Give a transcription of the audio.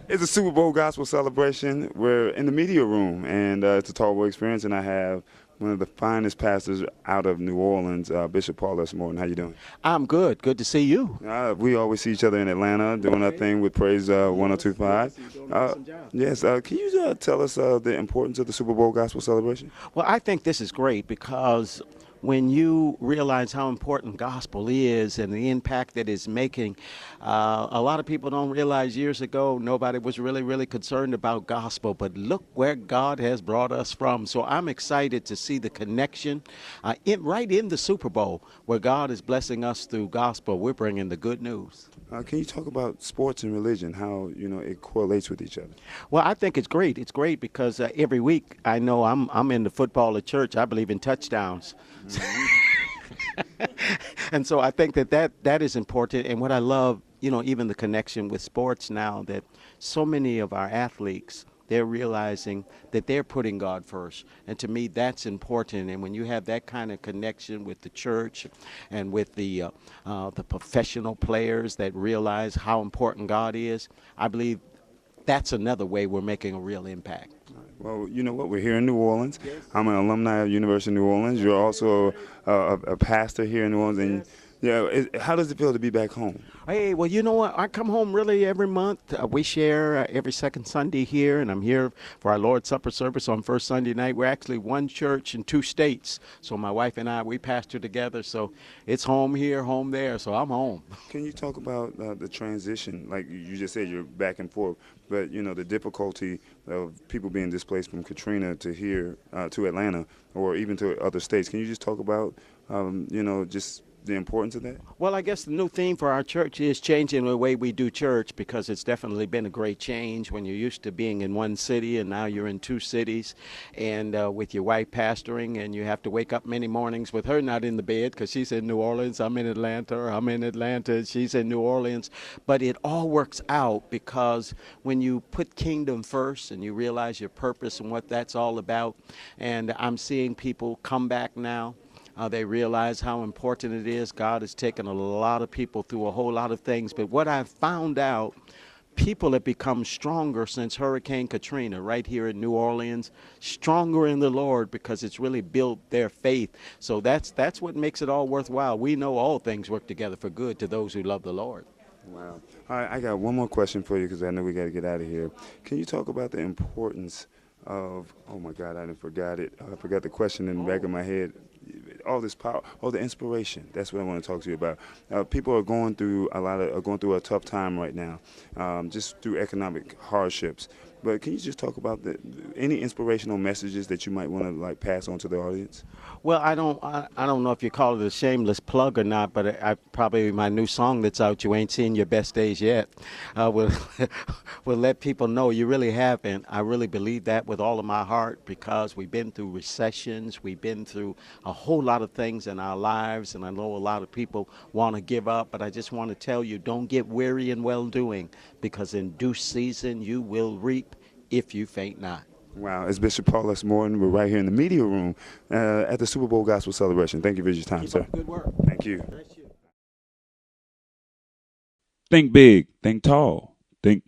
It's a Super Bowl gospel celebration. We're in the media room, and it's a Tallboy experience, and I have one of the finest pastors out of New Orleans, Bishop Paul S. Morton. How you doing? I'm good. Good to see you. We always see each other in Atlanta doing our thing with Praise 1025. You're doing an Uh, awesome job. yes, can you tell us the importance of the Super Bowl gospel celebration? Well, I think this is great because when you realize how important gospel is and the impact that it's making, a lot of people don't realize years ago nobody was really concerned about gospel, but look where God has brought us from. So I'm excited to see the connection right in the Super Bowl where God is blessing us through gospel. We're bringing the good news. Can you talk about sports and religion, how it correlates with each other? Well, I think it's great. It's great because every week I know I'm in the football of church. I believe in touchdowns. And so I think that is important. And what I love, even the connection with sports now, that so many of our athletes, they're realizing that they're putting God first. And to me, that's important. And when you have that kind of connection with the church and with the professional players that realize how important God is, I believe that's another way we're making a real impact. Well, you know what? We're here in New Orleans. I'm an alumni of University of New Orleans. You're also a pastor here in New Orleans. And yeah, how does it feel to be back home? Hey, well, you know what? I come home really every month. We share every second Sunday here, and I'm here for our Lord's Supper service on first Sunday night. We're actually one church in two states. So my wife and I, we pastor together. So it's home here, home there. So I'm home. Can you talk about the transition? Like you just said, you're back and forth, but the difficulty of people being displaced from Katrina to here, to Atlanta, or even to other states. Can you just talk about, just the importance of that? Well, I guess the new theme for our church is changing the way we do church because it's definitely been a great change when you're used to being in one city and now you're in two cities and with your wife pastoring and you have to wake up many mornings with her not in the bed because she's in New Orleans, I'm in Atlanta, or I'm in Atlanta, she's in New Orleans. But it all works out because when you put kingdom first and you realize your purpose and what that's all about, and I'm seeing people come back now. They realize how important it is. God has taken a lot of people through a whole lot of things. But what I've found out, people have become stronger since Hurricane Katrina right here in New Orleans, stronger in the Lord because it's really built their faith. So that's what makes it all worthwhile. We know all things work together for good to those who love the Lord. Wow. All right, I got one more question for you because I know we got to get out of here. Can you talk about the importance of, oh my God, I didn't forgot it. I forgot the question in the back of my head. All this power, all the inspiration. That's what I want to talk to you about. People are going through a tough time right now, just through economic hardships. But can you just talk about any inspirational messages that you might want to pass on to the audience? Well, I don't know if you call it a shameless plug or not, but I probably my new song that's out, "You Ain't Seen Your Best Days Yet," will will let people know you really haven't. I really believe that with all of my heart because we've been through recessions, we've been through a whole lot of things in our lives, and I know a lot of people want to give up, but I just want to tell you, don't get weary in well doing, because in due season you will reap if you faint not. Wow, it's Bishop Paul S. Morton. We're right here in the media room at the Super Bowl Gospel Celebration. Thank you for your time, Keep sir. up the good work. Thank you. Bless you. Think big, think tall, think